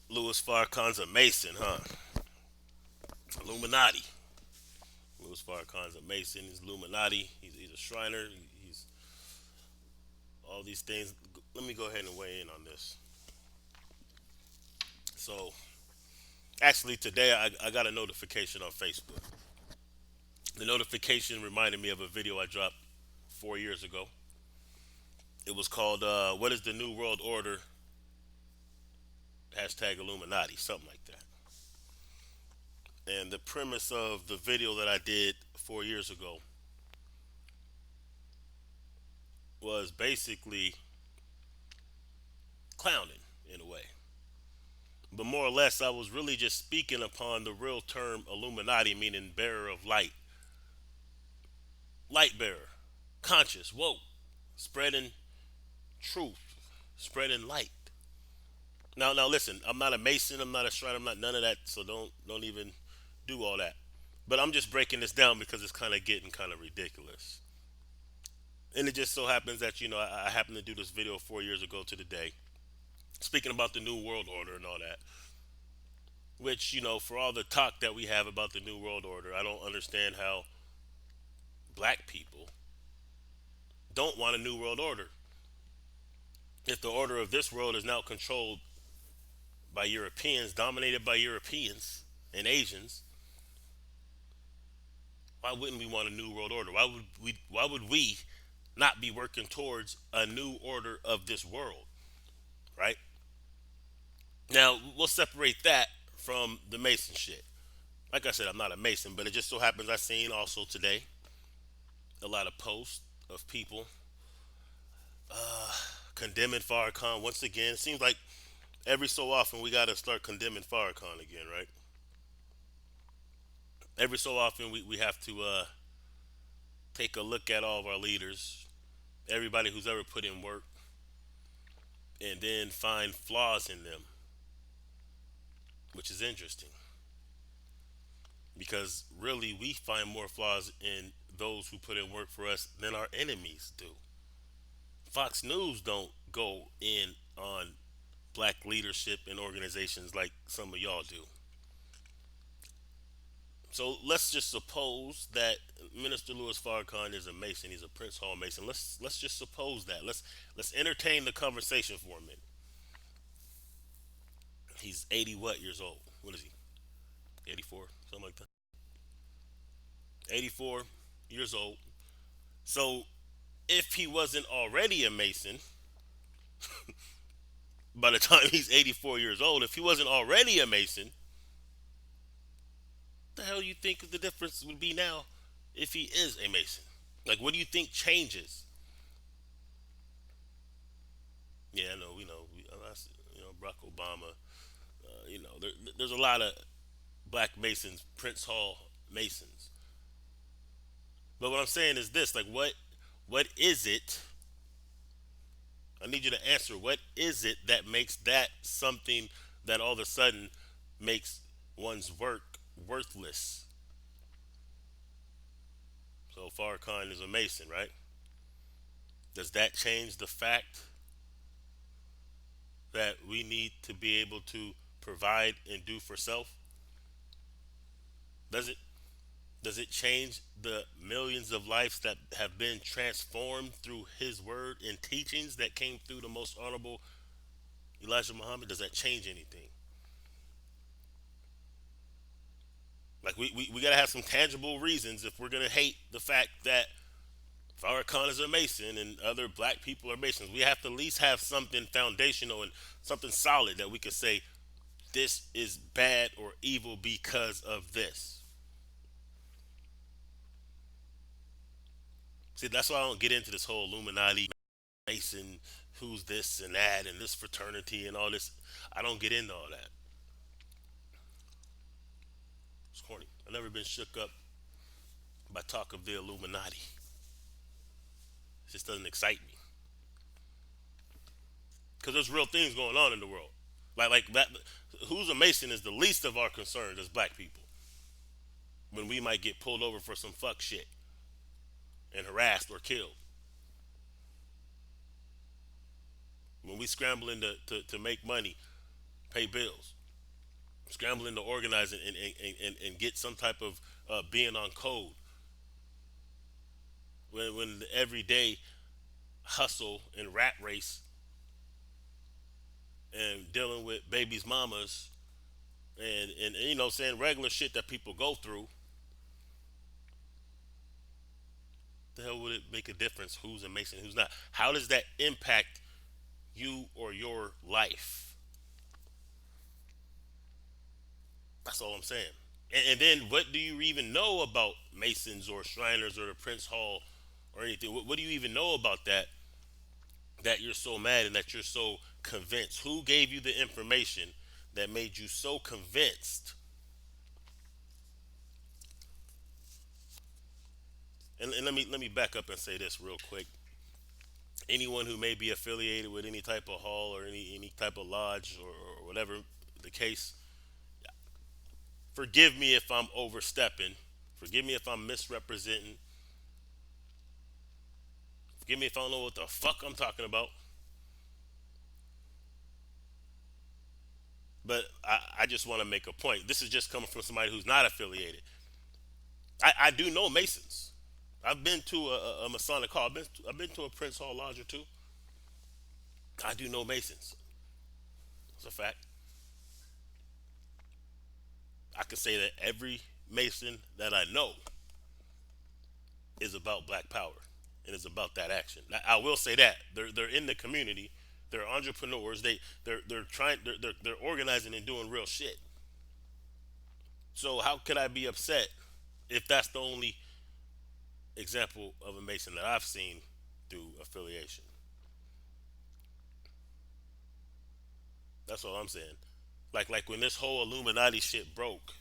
Louis Farrakhan's a Mason, huh? Illuminati. Louis Farrakhan's a Mason. He's Illuminati. He's a Shriner. He's all these things. Let me go ahead and weigh in on this. So, actually, today I got a notification on Facebook. The notification reminded me of a video I dropped 4 years ago. It was called "What is the New World Order?" Hashtag Illuminati, something like that. And the premise of the video that I did 4 years ago was basically clowning in a way. But more or less, I was really just speaking upon the real term Illuminati, meaning bearer of light, light bearer, conscious, woke, spreading truth, spreading light. Now, listen. I'm not a Mason. I'm not a Shrine. I'm not none of that. So don't even do all that. But I'm just breaking this down because it's kind of getting kind of ridiculous. And it just so happens that I happened to do this video 4 years ago to the day, speaking about the New World Order and all that. Which for all the talk that we have about the New World Order, I don't understand how black people don't want a New World Order. If the order of this world is now controlled by Europeans, dominated by Europeans and Asians, why wouldn't we want a New World Order? Why would we not be working towards a new order of this world, right? Now we'll separate that from the Mason shit. Like I said, I'm not a Mason, but it just so happens I seen also today a lot of posts of people condemning Farrakhan once again. It seems like every so often we got to start condemning Farrakhan again, right? Every so often we have to take a look at all of our leaders, everybody who's ever put in work, and then find flaws in them, which is interesting because really we find more flaws in those who put in work for us than our enemies do. Fox News don't go in on black leadership in organizations like some of y'all do. So let's just suppose that Minister Louis Farrakhan is a Mason. He's a Prince Hall Mason. Let's just suppose that. Let's entertain the conversation for a minute. He's 80 what years old? What is he? 84, something like that. 84 years old. So if he wasn't already a Mason by the time he's 84 years old, if he wasn't already a Mason, what the hell you think the difference would be now if he is a Mason? Like, what do you think changes? Yeah, I know. We know. Barack Obama. There's a lot of black Masons, Prince Hall Masons. But what I'm saying is this: like, what is it? I need you to answer. What is it that makes that something that all of a sudden makes one's work worthless? So Farrakhan is a Mason, right? Does that change the fact that we need to be able to provide and do for self? Does it? Does it change the millions of lives that have been transformed through his word and teachings that came through the most honorable Elijah Muhammad? Does that change anything? Like, we got to have some tangible reasons if we're going to hate the fact that Farrakhan is a Mason and other black people are Masons. We have to at least have something foundational and something solid that we could say this is bad or evil because of this. See, that's why I don't get into this whole Illuminati, Mason, who's this and that, and this fraternity and all this. I don't get into all that. It's corny. I've never been shook up by talk of the Illuminati. It just doesn't excite me because there's real things going on in the world. Like that. Who's a Mason is the least of our concerns as black people. When we might get pulled over for some fuck shit and harassed or killed. When we scrambling to make money, pay bills. scrambling to organize and get some type of being on code when the everyday hustle and rat race and dealing with babies mamas and you know saying regular shit that people go through. The hell would it make a difference who's a Mason, who's not? How does that impact you or your life? That's all I'm saying. And then what do you even know about Masons or Shriners or the Prince Hall or anything? What do you even know about that that you're so mad and that you're so convinced? Who gave you the information that made you so convinced? And let me back up and say this real quick. Anyone who may be affiliated with any type of hall or any type of lodge or whatever the case, forgive me if I'm overstepping. Forgive me if I'm misrepresenting. Forgive me if I don't know what the fuck I'm talking about. But I just want to make a point. This is just coming from somebody who's not affiliated. I do know Masons. I've been to a Masonic hall. I've been to a Prince Hall Lodge or two. I do know Masons. It's a fact. I can say that every Mason that I know is about Black Power and is about that action. Now, I will say that they're in the community. They're entrepreneurs. They're trying. They're organizing and doing real shit. So how could I be upset if that's the only example of a Mason that I've seen through affiliation? That's all I'm saying. Like when this whole Illuminati shit broke,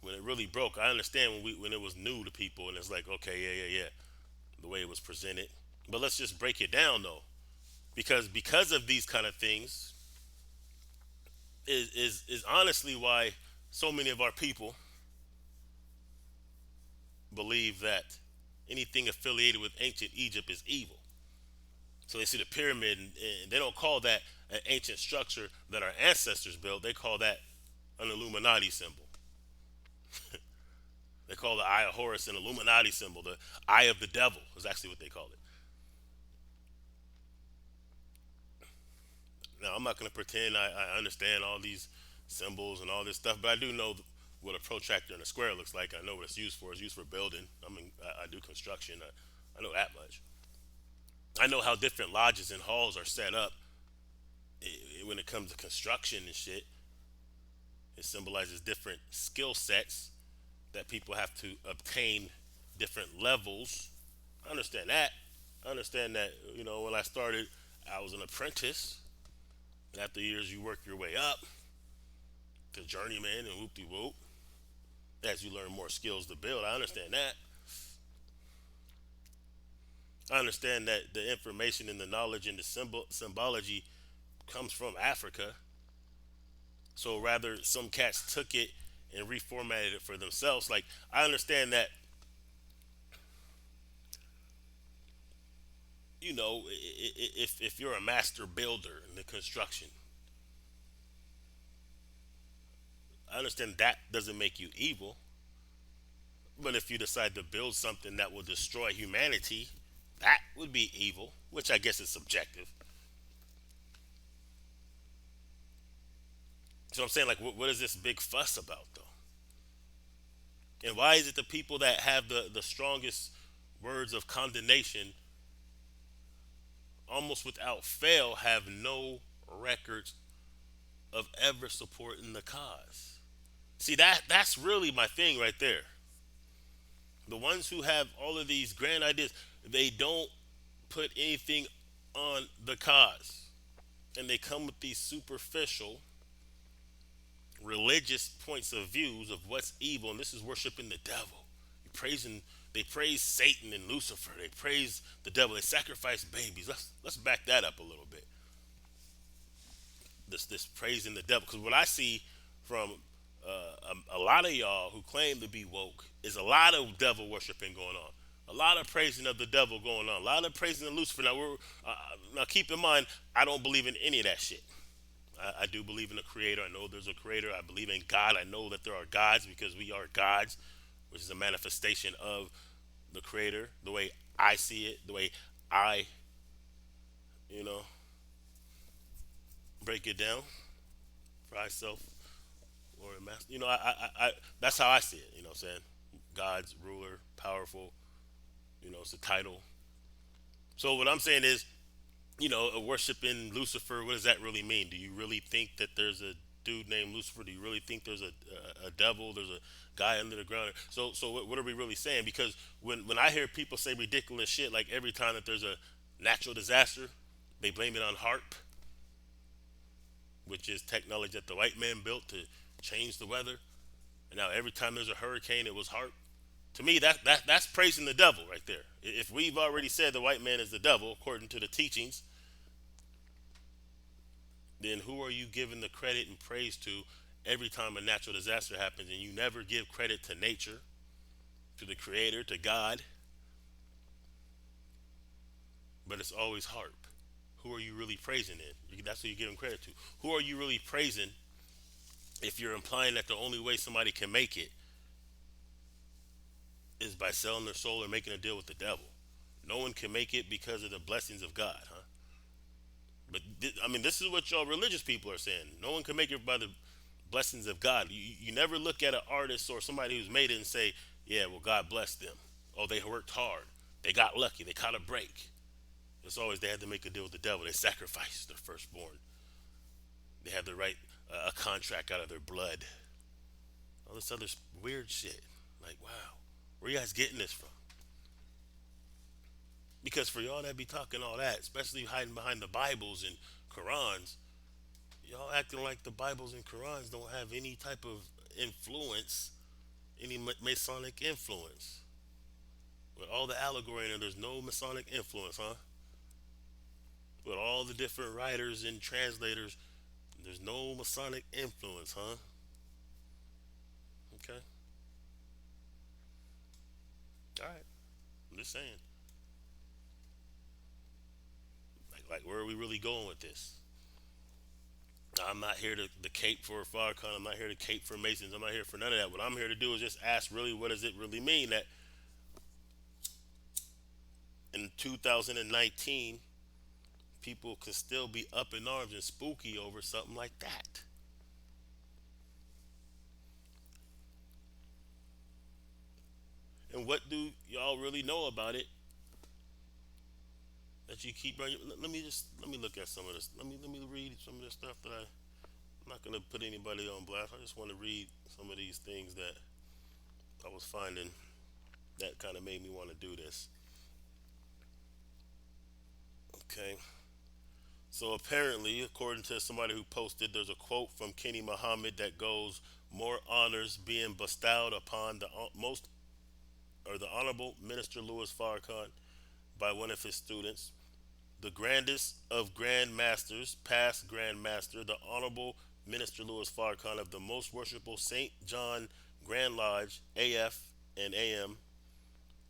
when it really broke, I understand when it was new to people and it's like, okay, yeah, the way it was presented. But let's just break it down though, because of these kind of things is honestly why so many of our people believe that anything affiliated with ancient Egypt is evil. So they see the pyramid, and they don't call that an ancient structure that our ancestors built. They call that an Illuminati symbol. They call the Eye of Horus an Illuminati symbol. The Eye of the Devil is actually what they call it. Now, I'm not going to pretend I understand all these symbols and all this stuff, but I do know what a protractor and a square looks like. I know what it's used for. It's used for building. I mean, I do construction. I know that much. I know how different lodges and halls are set up when it comes to construction and shit. It symbolizes different skill sets that people have to obtain different levels. I understand that. I understand that, when I started, I was an apprentice. And after years, you work your way up to journeyman and whoop de whoop as you learn more skills to build. I understand that. I understand that the information and the knowledge and the symbology comes from Africa. So rather, some cats took it and reformatted it for themselves. Like I understand that, if you're a master builder in the construction, I understand that doesn't make you evil. But if you decide to build something that will destroy humanity, that would be evil, which I guess is subjective. So I'm saying, like, what is this big fuss about, though? And why is it the people that have the strongest words of condemnation, almost without fail, have no records of ever supporting the cause? See, that's really my thing right there. The ones who have all of these grand ideas, they don't put anything on the cause. And they come with these superficial religious points of views of what's evil, and this is worshiping the devil. Praising, they praise Satan and Lucifer. They praise the devil. They sacrifice babies. Let's back that up a little bit. This praising the devil, because what I see from a lot of y'all who claim to be woke is a lot of devil worshiping going on. A lot of praising of the devil going on. A lot of praising of Lucifer. Now keep in mind, I don't believe in any of that shit. I do believe in a creator. I know there's a creator. I believe in God. I know that there are gods because we are gods, which is a manifestation of the creator, the way I see it, the way I, you know, break it down for myself or a master. That's how I see it. You know what I'm saying? God's ruler, powerful. It's a title. So what I'm saying is, worshiping Lucifer, what does that really mean? Do you really think that there's a dude named Lucifer? Do you really think there's a devil? There's a guy under the ground? So what are we really saying? Because when I hear people say ridiculous shit, like every time that there's a natural disaster, they blame it on HARP, which is technology that the white man built to change the weather. And now every time there's a hurricane, it was HARP. To me, that's praising the devil right there. If we've already said the white man is the devil according to the teachings, then who are you giving the credit and praise to every time a natural disaster happens, and you never give credit to nature, to the creator, to God, but it's always HARP? Who are you really praising then? That's who you're giving credit to. Who are you really praising if you're implying that the only way somebody can make it is by selling their soul or making a deal with the devil? No one can make it because of the blessings of God, huh? But I mean, this is what y'all religious people are saying. No one can make it by the blessings of God. You never look at an artist or somebody who's made it and say, yeah, well, God blessed them. Oh, they worked hard. They got lucky. They caught a break. It's always they had to make a deal with the devil. They sacrificed their firstborn. They had to write a contract out of their blood. All this other weird shit. Like, wow, where you guys getting this from? Because for y'all that be talking all that, especially hiding behind the Bibles and Qurans, y'all acting like the Bibles and Qurans don't have any type of influence, any Masonic influence. With all the allegory in there, there's no Masonic influence, huh? With all the different writers and translators, there's no Masonic influence, huh? Okay, all right. I'm just saying, like where are we really going with this? I'm not here to cape for Farrakhan. I'm not here to cape for Masons. I'm not here for none of that. What I'm here to do is just ask, really, what does it really mean that in 2019 people can still be up in arms and spooky over something like that? And what do y'all really know about it that you keep running? Let me look at some of this. Let me read some of this stuff that I'm not gonna put anybody on blast. I just want to read some of these things that I was finding that kind of made me want to do this. Okay. So apparently, according to somebody who posted, there's a quote from Kenny Muhammad that goes, "More honors being bestowed upon the most or the Honorable Minister Louis Farrakhan by one of his students, the grandest of Grand Masters, past Grand Master, the Honorable Minister Louis Farrakhan of the Most Worshipful Saint John Grand Lodge, AF and AM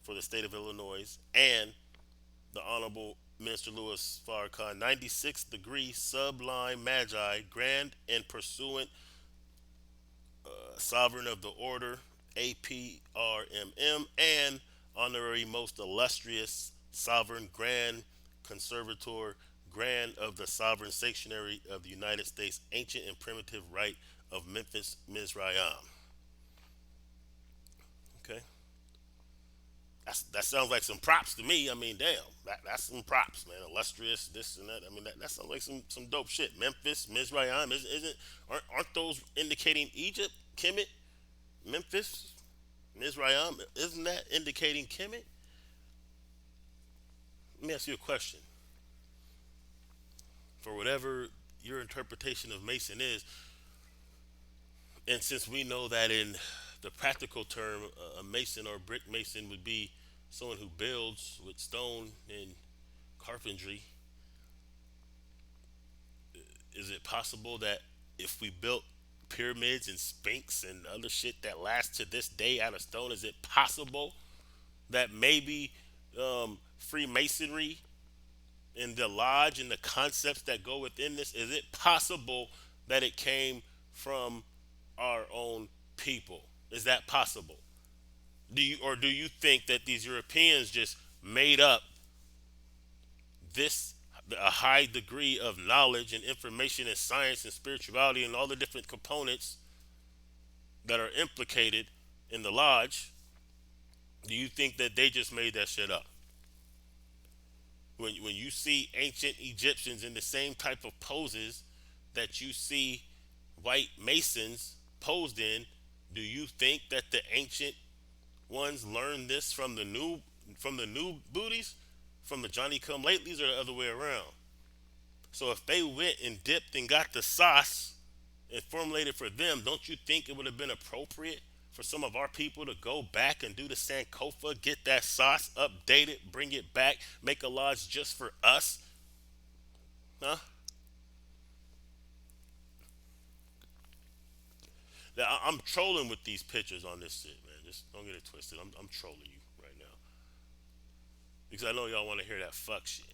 for the state of Illinois, and the Honorable Minister Louis Farrakhan, 96th degree sublime magi, grand and pursuant sovereign of the order, APRMM, and honorary most illustrious sovereign grand conservator, grand of the sovereign sanctuary of the United States, ancient and primitive right of Memphis, Mizraim." Okay. That sounds like some props to me. I mean, damn, that's some props, man. Illustrious, this and that. I mean, that sounds like some dope shit. Memphis, Mizraim, isn't aren't those indicating Egypt, Kemet, Memphis, Mizraim? Isn't that indicating Kemet? Let me ask you a question. For whatever your interpretation of Mason is, and since we know that in the practical term, a Mason or brick Mason would be someone who builds with stone and carpentry, is it possible that if we built pyramids and sphinx and other shit that lasts to this day out of stone, is it possible that maybe Freemasonry and the lodge and the concepts that go within this? Is it possible that it came from our own people? Is that possible? Do you think that these Europeans just made up this a high degree of knowledge and information and science and spirituality and all the different components that are implicated in the lodge? Do you think that they just made that shit up? When you see ancient Egyptians in the same type of poses that you see white Masons posed in, do you think that the ancient ones learned this from the new booties, from the Johnny Come Latelys, or the other way around? So if they went and dipped and got the sauce and formulated for them, don't you think it would have been appropriate for some of our people to go back and do the Sankofa, get that sauce, update it, bring it back, make a lodge just for us? Huh? Now, I'm trolling with these pictures on this shit, man. Just don't get it twisted. I'm trolling you right now because I know y'all want to hear that fuck shit.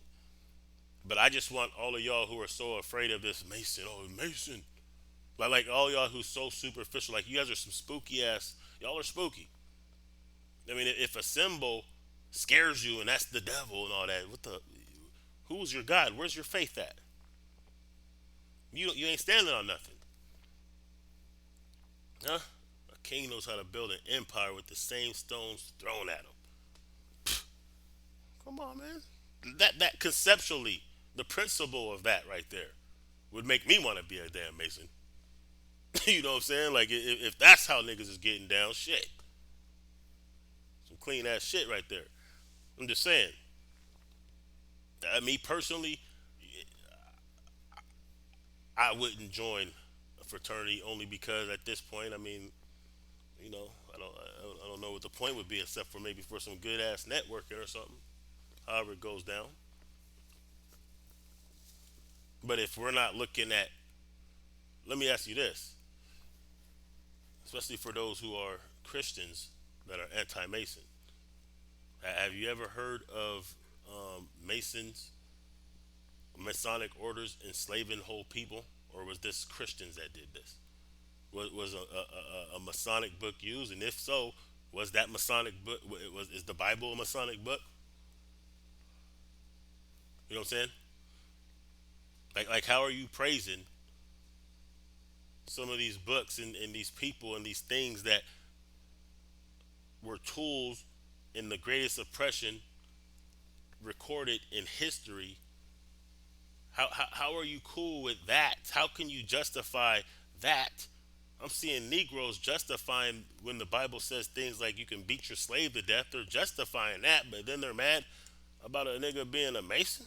But I just want all of y'all who are so afraid of this Mason, oh Mason, like all y'all who's so superficial, like you guys are some spooky ass. Y'all are spooky. I mean, if a symbol scares you and that's the devil and all that, what the? Who's your God? Where's your faith at? You ain't standing on nothing, huh? A king knows how to build an empire with the same stones thrown at him. Come on, man. That conceptually, the principle of that right there would make me want to be a damn Mason. You know what I'm saying? Like if that's how niggas is getting down, shit, some clean ass shit right there. I'm just saying. Me personally, I wouldn't join a fraternity only because at this point, I mean, I don't know what the point would be except for maybe for some good ass networking or something. However it goes down. But if we're not looking at, let me ask you this, especially for those who are Christians that are anti-Mason. Have you ever heard of Masons, Masonic orders enslaving whole people, or was this Christians that did this? Was a Masonic book used, and if so, was that Masonic book? Is the Bible a Masonic book? You know what I'm saying? Like how are you praising some of these books and these people and these things that were tools in the greatest oppression recorded in history? How are you cool with that? How can you justify that? I'm seeing Negroes justifying when the Bible says things like you can beat your slave to death. They're justifying that, but then they're mad about a nigga being a Mason.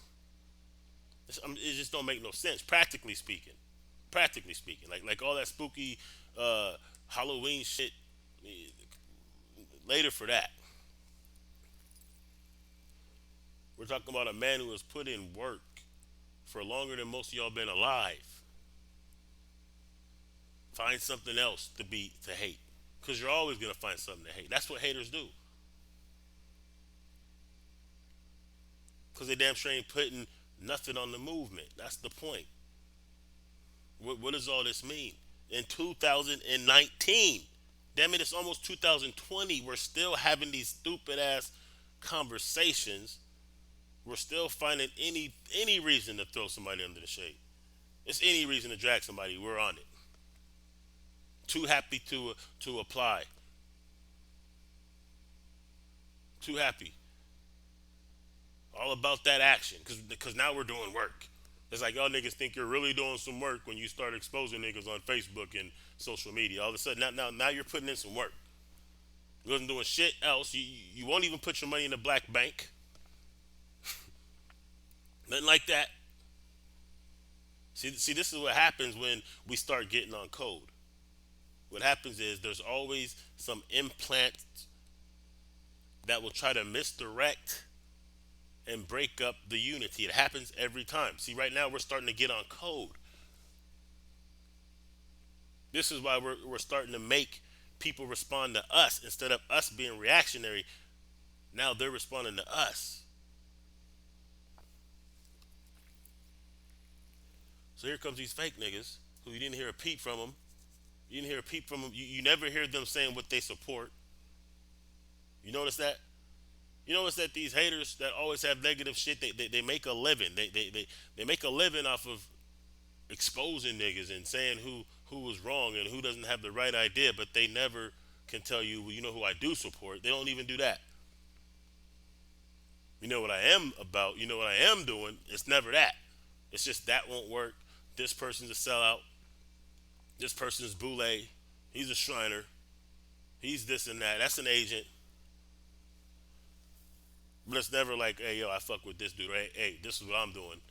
It just don't make no sense, practically speaking. Practically speaking, like all that spooky Halloween shit. Later for that, we're talking about a man who has put in work for longer than most of y'all been alive. Find something else to hate, because you're always gonna find something to hate. That's what haters do, because they damn sure ain't putting nothing on the movement. That's the point. What does all this mean? In 2019, damn it, it's almost 2020. We're still having these stupid ass conversations. We're still finding any reason to throw somebody under the shade. It's any reason to drag somebody. We're on it. Too happy to apply. Too happy. All about that action, because now we're doing work. It's like y'all niggas think you're really doing some work when you start exposing niggas on Facebook and social media. All of a sudden, now you're putting in some work. You wasn't doing shit else. You won't even put your money in the black bank. Nothing like that. See, this is what happens when we start getting on code. What happens is there's always some implant that will try to misdirect and break up the unity. It happens every time. See, right now we're starting to get on code. This is why we're starting to make people respond to us instead of us being reactionary. Now they're responding to us. So here comes these fake niggas who you didn't hear a peep from them. You didn't hear a peep from them. You never hear them saying what they support. You notice that? You notice that these haters that always have negative shit, they make a living. They make a living off of exposing niggas and saying who was wrong and who doesn't have the right idea, but they never can tell you, well, you know who I do support. They don't even do that. You know what I am about, you know what I am doing. It's never that. It's just that won't work. This person's a sellout. This person's boule. He's a Shriner. He's this and that. That's an agent. But it's never like, hey, yo, I fuck with this dude. Hey, this is what I'm doing.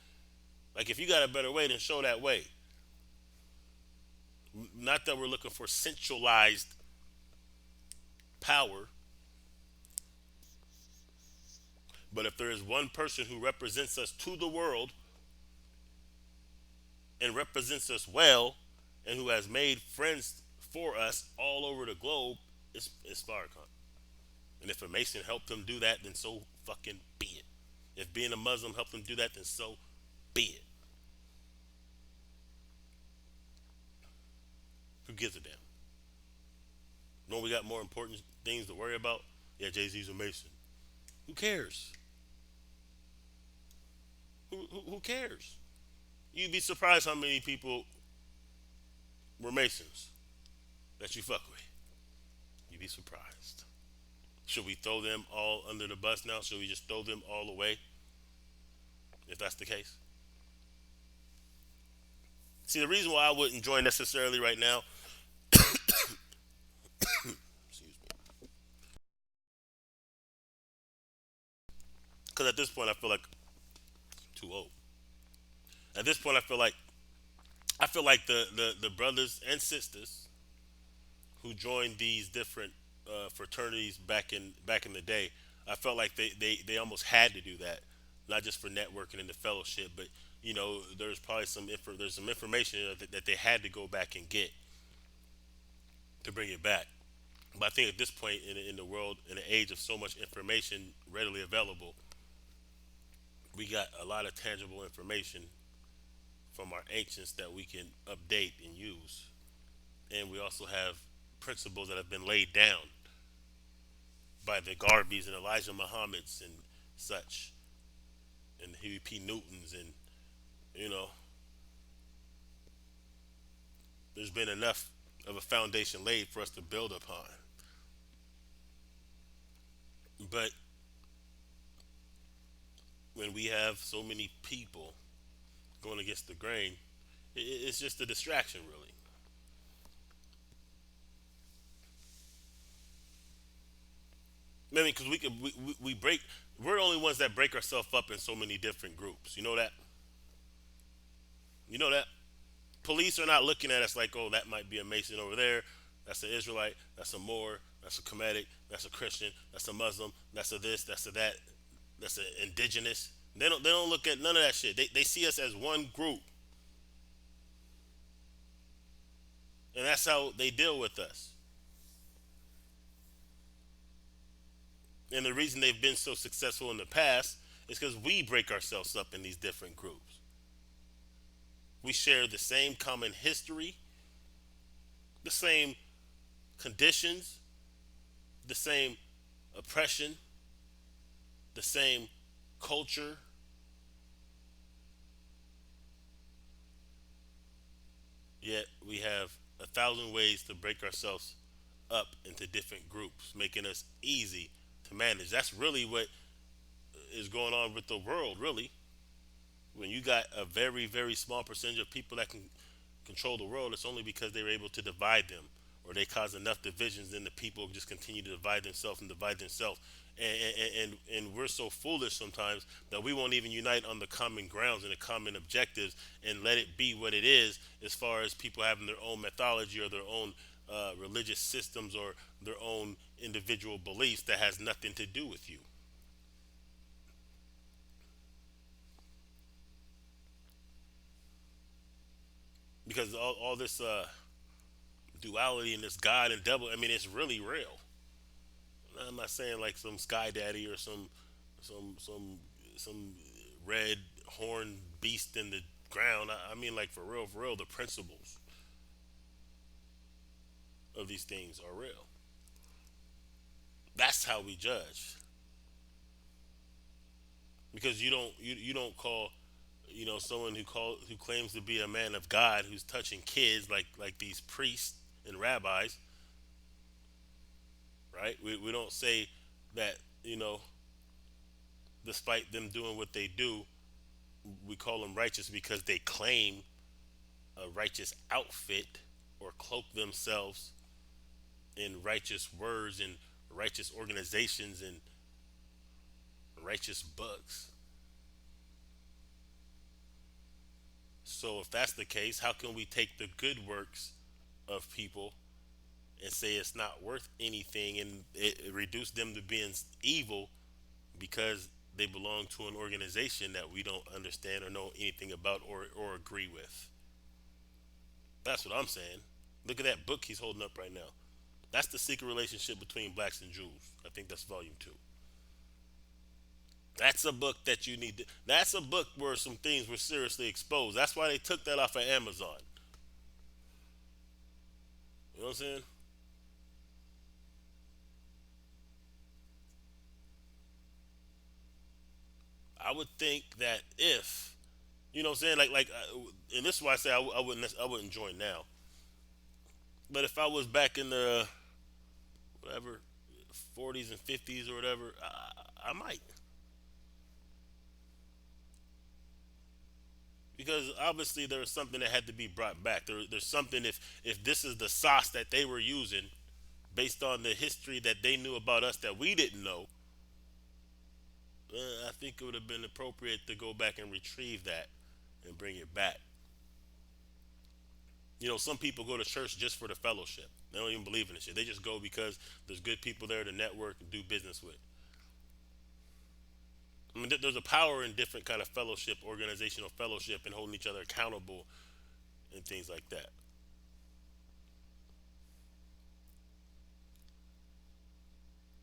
Like, if you got a better way, then show that way. Not that we're looking for centralized power, but if there is one person who represents us to the world and represents us well and who has made friends for us all over the globe, it's Farrakhan. And if a Mason helped him do that, then so fucking be it. If being a Muslim helped him do that, then so be it. Who gives a damn? No, we got more important things to worry about. Yeah, Jay Z's a Mason. Who cares? Who cares? You'd be surprised how many people were Masons that you fuck with. You'd be surprised. Should we throw them all under the bus now? Should we just throw them all away if that's the case? See, the reason why I wouldn't join necessarily right now, excuse me, because at this point I feel like I'm too old. At this point I feel like the brothers and sisters who joined these different fraternities back in the day, I felt like they almost had to do that, not just for networking and the fellowship, but there's probably there's some information that they had to go back and get to bring it back. But I think at this point in the world, in the age of so much information readily available, we got a lot of tangible information from our ancients that we can update and use. And we also have principles that have been laid down by the Garbys and Elijah Muhammad's and such, and Huey P. Newtons, and you know, there's been enough of a foundation laid for us to build upon. But when we have so many people going against the grain, it's just a distraction, really. I mean, because we break, we're the only ones that break ourselves up in so many different groups. You know that? You know that? Police are not looking at us like, oh, that might be a Mason over there. That's an Israelite. That's a Moor. That's a Kemetic. That's a Christian. That's a Muslim. That's a this. That's a that. That's an indigenous. They don't look at none of that shit. They see us as one group, and that's how they deal with us. And the reason they've been so successful in the past is because we break ourselves up in these different groups. We share the same common history, the same conditions, the same oppression, the same culture, yet we have a thousand ways to break ourselves up into different groups, making us easy to manage. That's really what is going on with the world, really. When you got a very, very small percentage of people that can control the world, it's only because they were able to divide them, or they cause enough divisions, then the people just continue to divide themselves and divide themselves. And we're so foolish sometimes that we won't even unite on the common grounds and the common objectives and let it be what it is, as far as people having their own mythology or their own religious systems or their own individual beliefs that has nothing to do with you. Because all this duality and this God and devil, I mean, it's really real. I'm not saying like some sky daddy or some some red horned beast in the ground. I mean, like for real, the principles of these things are real. That's how we judge. Because you don't call someone who claims to be a man of God who's touching kids like these priests and rabbis, right? We don't say that you know despite them doing what they do, we call them righteous because they claim a righteous outfit or cloak themselves in righteous words and righteous organizations and righteous books. So if that's the case, how can we take the good works of people and say it's not worth anything and it reduce them to being evil because they belong to an organization that we don't understand or know anything about or agree with? That's what I'm saying. Look at that book he's holding up right now. That's the secret relationship between blacks and Jews. I think that's volume two. That's a book that you need to. That's a book where some things were seriously exposed. That's why they took that off of Amazon. You know what I'm saying? I would think that if what I'm saying, and this is why I say I wouldn't join now. But if I was back in the whatever 40s and 50s or whatever, I might, because obviously there was something that had to be brought back. There's something, if this is the sauce that they were using based on the history that they knew about us that we didn't know, I think it would have been appropriate to go back and retrieve that and bring it back. Some people go to church just for the fellowship. They don't even believe in this shit. They just go because there's good people there to network and do business with. I mean, there's a power in different kind of fellowship, organizational fellowship, and holding each other accountable and things like that.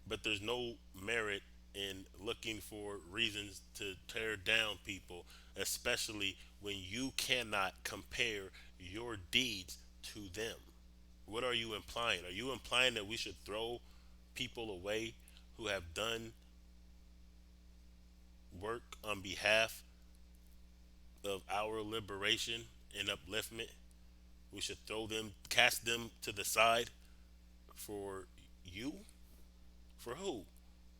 But there's no merit in looking for reasons to tear down people, especially when you cannot compare your deeds to them. What are you implying? Are you implying that we should throw people away who have done work on behalf of our liberation and upliftment? We should throw them, cast them to the side for you? For who?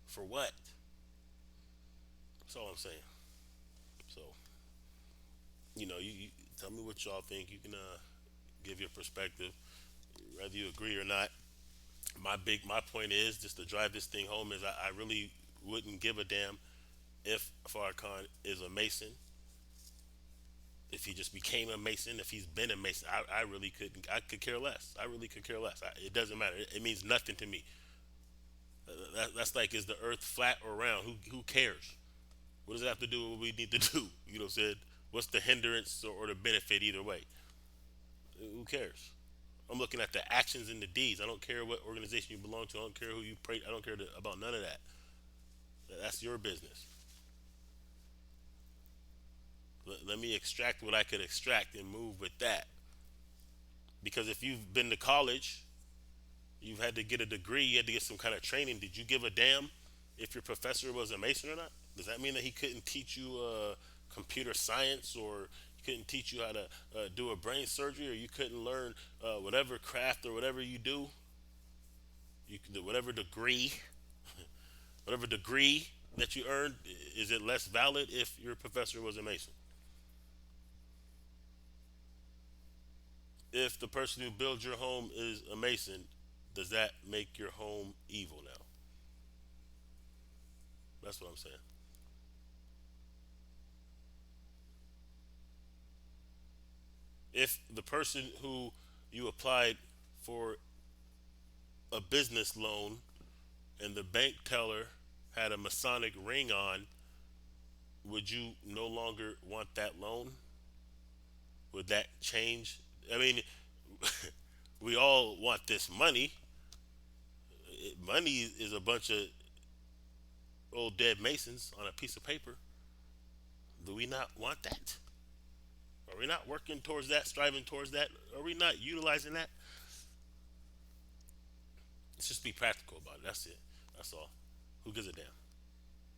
For what? That's all I'm saying. So, you tell me what y'all think. You can give your perspective, whether you agree or not. My point is just to drive this thing home is I really wouldn't give a damn if Farrakhan is a Mason, if he just became a Mason, if he's been a Mason. I really couldn't. I could care less. I really could care less. It doesn't matter. It means nothing to me. That's like, is the Earth flat or round? Who cares? What does it have to do with what we need to do? You know what I'm saying? What's the hindrance or the benefit either way? Who cares? I'm looking at the actions and the deeds. I don't care what organization you belong to. I don't care who you pray. I don't care about none of that. That's your business. Let me extract what I could extract and move with that. Because if you've been to college, you've had to get a degree, you had to get some kind of training. Did you give a damn if your professor was a Mason or not? Does that mean that he couldn't teach you computer science, or he couldn't teach you how to do a brain surgery, or you couldn't learn whatever craft or whatever you do? Whatever degree, whatever degree that you earned, is it less valid if your professor was a Mason? If the person who builds your home is a Mason, does that make your home evil now? That's what I'm saying. If the person who you applied for a business loan and the bank teller had a Masonic ring on, would you no longer want that loan? Would that change? I mean, we all want this money. Money is a bunch of old dead Masons on a piece of paper. Do we not want that? Are we not working towards that, striving towards that? Are we not utilizing that? Let's just be practical about it. That's it. That's all. Who gives a damn?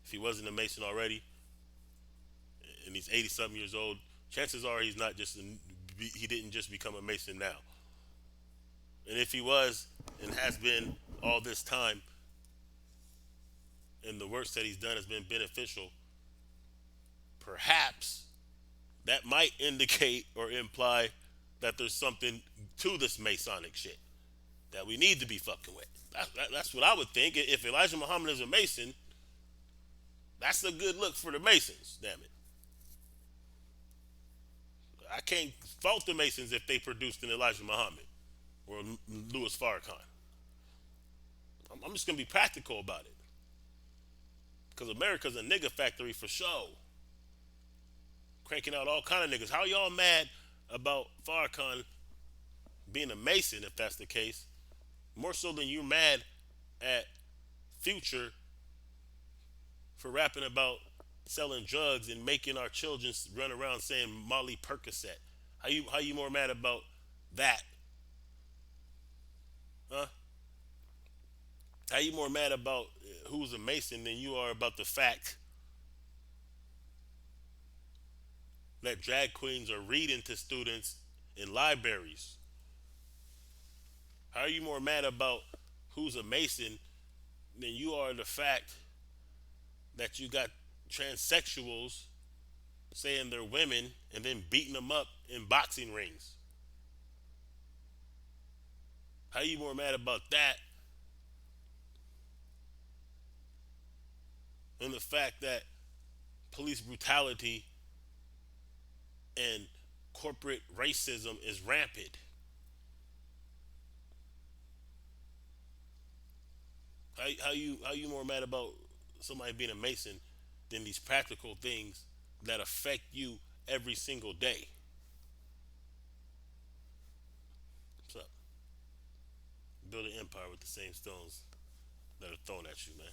If he wasn't a Mason already, and he's 80 something years old, chances are he's not just he didn't just become a Mason now. And if he was and has been all this time, and the work that he's done has been beneficial, perhaps that might indicate or imply that there's something to this Masonic shit that we need to be fucking with. That's what I would think. If Elijah Muhammad is a Mason, that's a good look for the Masons. Damn it, I can't fault the Masons if they produced an Elijah Muhammad or Louis Farrakhan. I'm just gonna be practical about it because America's a nigga factory for show, cranking out all kind of niggas. How y'all mad about Farrakhan being a Mason if that's the case? More so than you mad at Future for rapping about selling drugs and making our children run around saying Molly Percocet. How you more mad about that? Huh? How you more mad about who's a Mason than you are about the fact that drag queens are reading to students in libraries? How are you more mad about who's a Mason than you are the fact that you got transsexuals saying they're women and then beating them up in boxing rings? How are you more mad about that than the fact that police brutality and corporate racism is rampant? How you more mad about somebody being a Mason than these practical things that affect you every single day? What's up? Build an empire with the same stones that are thrown at you, man.